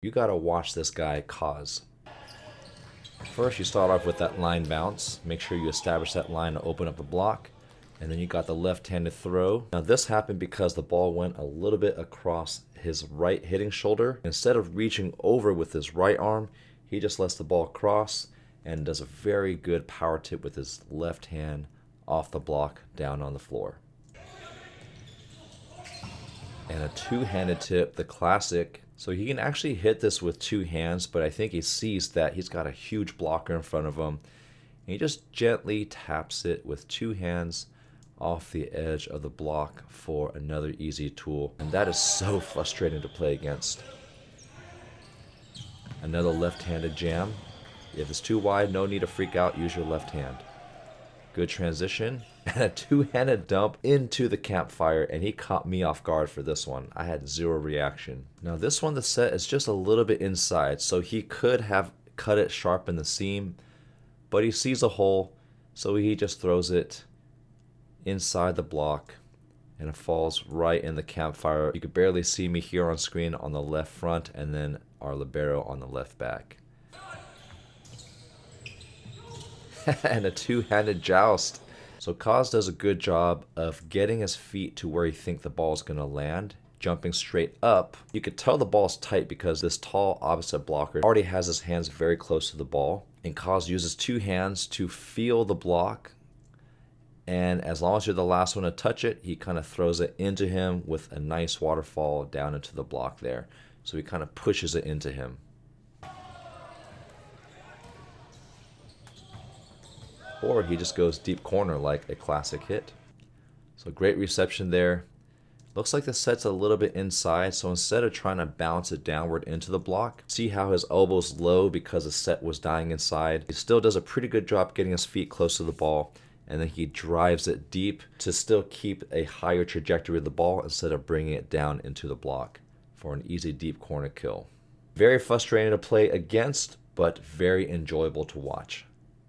You gotta watch this guy cause. First, you start off with that line bounce. Make sure you establish that line to open up the block. And then you got the left-handed throw. Now this happened because the ball went a little bit across his right hitting shoulder. Instead of reaching over with his right arm, he just lets the ball cross and does a very good power tip with his left hand off the block down on the floor. And a two-handed tip, the classic. So he can actually hit this with two hands, but I think he sees that he's got a huge blocker in front of him. And he just gently taps it with two hands off the edge of the block for another easy tool. And that is so frustrating to play against. Another left-handed jam. If it's too wide, no need to freak out, use your left hand. Good transition. And a two-handed dump into the campfire, and he caught me off guard for this one. I had zero reaction. Now this one, the set is just a little bit inside, so he could have cut it sharp in the seam, but he sees a hole, so he just throws it inside the block, and it falls right in the campfire. You could barely see me here on screen on the left front, and then our libero on the left back. And a two-handed joust. So Kaz does a good job of getting his feet to where he thinks the ball is going to land, jumping straight up. You could tell the ball's tight because this tall opposite blocker already has his hands very close to the ball. And Kaz uses two hands to feel the block. And as long as you're the last one to touch it, he kind of throws it into him with a nice waterfall down into the block there. So he kind of pushes it into him. Or he just goes deep corner like a classic hit. So great reception there. Looks like the set's a little bit inside, so instead of trying to bounce it downward into the block, see how his elbow's low because the set was dying inside. He still does a pretty good job getting his feet close to the ball, and then he drives it deep to still keep a higher trajectory of the ball instead of bringing it down into the block for an easy deep corner kill. Very frustrating to play against, but very enjoyable to watch.